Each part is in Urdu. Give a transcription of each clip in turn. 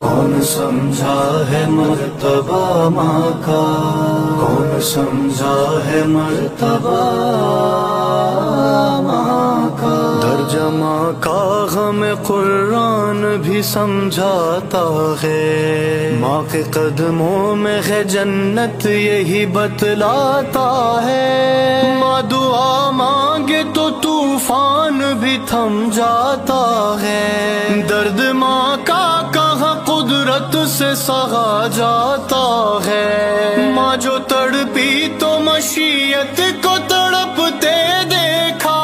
کون سمجھا ہے مرتبہ ماں کا، کون سمجھا ہے مرتبہ ماں کا۔ درجہ ماں کا غم قرآن بھی سمجھاتا ہے، ماں کے قدموں میں ہے جنت یہی بتلاتا ہے۔ ماں دعا مانگے تو طوفان بھی تھم جاتا ہے، درد ماں کا کہاں قدرت سے سہا جاتا ہے۔ ماں جو تڑپی تو مشیت کو تڑپتے دیکھا،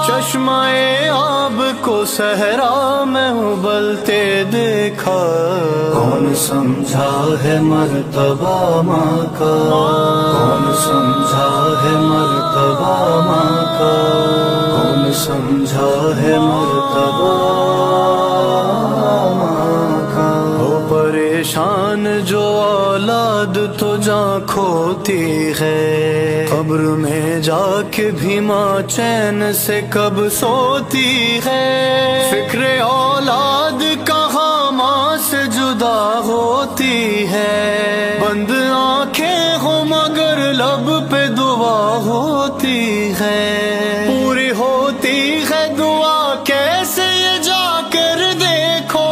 چشمہ آب کو صحرا میں ابلتے دیکھا۔ کون سمجھا ہے مرتبہ ماں کا، کون سمجھا ہے مرتبہ ماں کا، کون سمجھا ہے مرتبہ ماں کا۔ ہو پریشان جو اولاد تو جاں کھوتی ہے، قبر میں جا کے بھی ماں چین سے کب سوتی ہے۔ فکر اولاد کہاں ماں سے جدا ہوتی ہے، بند آنکھیں ہو مگر لب پہ دعا ہوتی ہے۔ پوری ہوتی ہے دعا کیسے یہ جا کر دیکھو،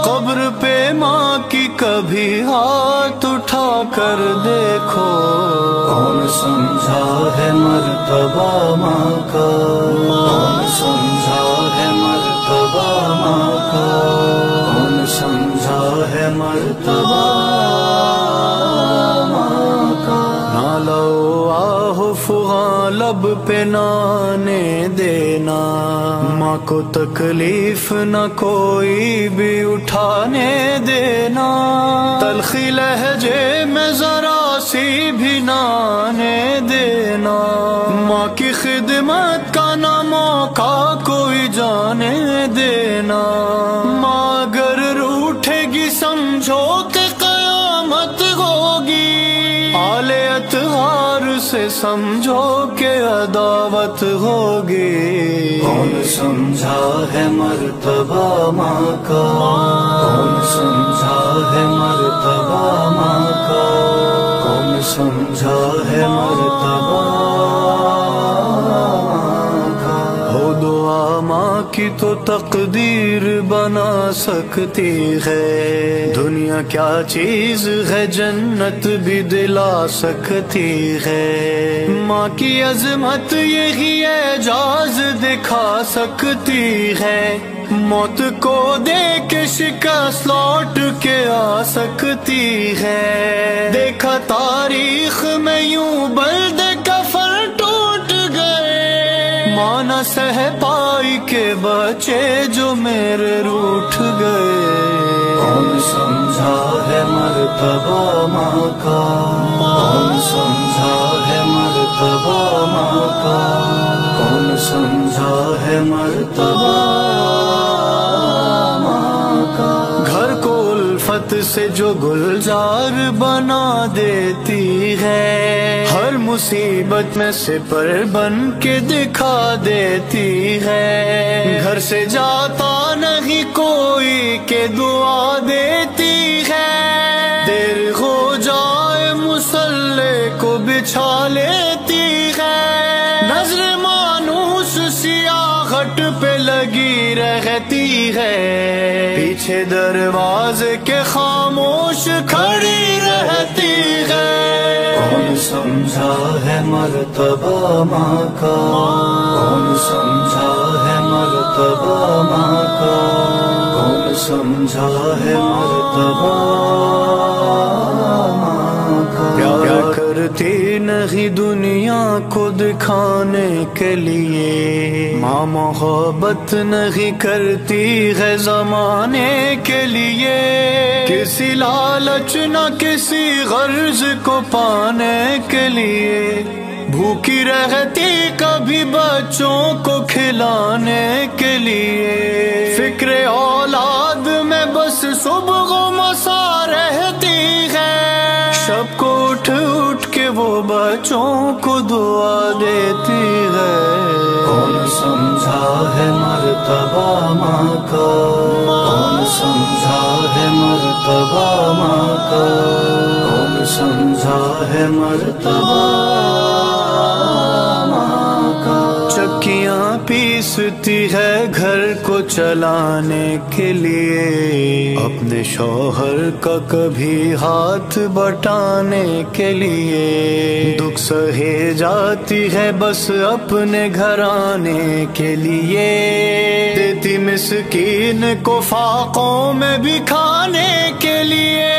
قبر پہ ماں کی کبھی ہاتھ اٹھا کر دیکھو۔ کون سمجھا ہے مرتبہ ماں کا، کون سمجھا ہے مرتبہ ماں کا، کون سمجھا ہے مرتبہ ماں کا۔ نہ لو آہ فغاں لب پہ نانے دینا، ماں کو تکلیف نہ کوئی بھی اٹھانے دینا۔ تلخی لہجے میں ذرا سی بھی نہ آنے دینا، ماں کی خدمت کا نہ موقع کوئی جانے دینا۔ ماں اگر روٹھے گی سمجھو کہ قیامت ہوگی، آل اطہار سے سمجھو کہ عداوت ہوگی۔ کون سمجھا ہے مرتبہ ماں کا، کون سمجھا ہے مرتبہ ماں کا، کون سمجھا ہے مرتبہ ماں کا۔ ہو دعا ماں کی تو تقدیر بنا سکتی ہے، دنیا کیا چیز ہے جنت بھی دلا سکتی ہے۔ ماں کی عظمت یہی اعجاز دکھا سکتی ہے، موت کو دیکھ کے شکست لوٹ کے آ سکتی ہے۔ دیکھا تاریخ میں یوں بلدے کفر ٹوٹ گئے، ماں نہ سہ پائی کے بچے جو میرے روٹھ گئے۔ کون سمجھا ہے مرتبہ ماں کا، کون سمجھا ہے مرتبہ ماں کا، کون سمجھا ہے مرتبہ ماں کا۔ گھر کو الفت سے جو گلزار بنا دیتی ہے، ہر مصیبت میں سپر بن کے دکھا دیتی ہے۔ گھر سے جاتا نہیں کوئی کہ دعا دیتی ہے، دیر ہو جائے مصلی کو بچھا لیتی ہے۔ نظر مانوس سیاہٹ پہ لگی رہتی ہے، پیچھے دروازے کے خاموش کھڑی رہتی ہے۔ کون سمجھا ہے مرتبہ ماں کا، کون سمجھا ہے مرتبہ ماں کا، کون سمجھا ہے مرتبہ ماں کا۔ کیا کرتی نہیں دنیا کو دکھانے کے لیے، ماں محبت نہیں کرتی ہے زمانے کے لیے۔ کسی لالچ نہ کسی غرض کو پانے کے لیے، بھوکی رہتی کبھی بچوں کو کھلانے کے لیے۔ فکر اولاد میں بس صبح و مساء رہتی ہے، شب کو اٹھ اٹھ کے وہ بچوں کو دعا دیتی ہے۔ کون سمجھا ہے مرتبہ ماں کا، کون سمجھا ہے مرتبہ ماں کا، کون سمجھا ہے مرتبہ ماں کا۔ چکیاں پیستی ہے گھر کو چلانے کے لیے، اپنے شوہر کا کبھی ہاتھ بٹانے کے لیے، دکھ سہے جاتی ہے بس اپنے گھرانے کے لیے، دیتی مسکین کو فاقوں میں بھی کھانے کے لیے،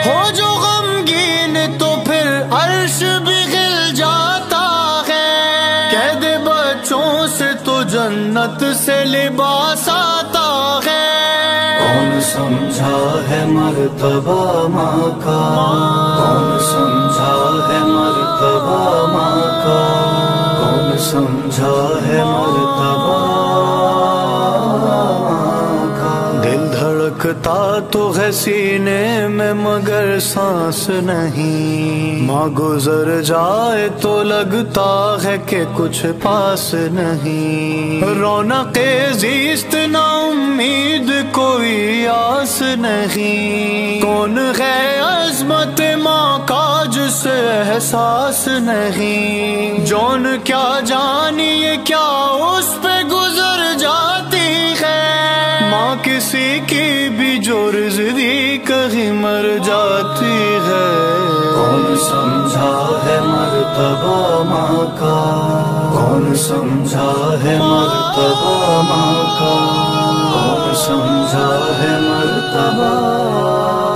ہو جو غمگین تو پھر عرش بھی ہل جاتا ہے، کہہ دے بچوں سے تو جنت سے لباس آتا ہے۔ کون سمجھا ہے مرتبہ ماں کا، کون سمجھا ہے مرتبہ ماں کا، کون سمجھا ہے مرتبہ ماں کا۔ دل دھڑکتا تو ہے سینے میں مگر سانس نہیں، ماں گزر جائے تو لگتا ہے کہ کچھ پاس نہیں، رونق زیست نا امید کوئی آس نہیں، کون ہے عظمت ماں کا جسے احساس نہیں، جون کیا جانیے کیا اس پہ گزر جاتی ہے، ماں کسی کی بھی جو رضوی کہیں مر جاتی ہے۔ کون سمجھا ہے مرتبہ ماں کا، کون سمجھا ہے مرتبہ ماں کا، کون سمجھا ہے مرتبہ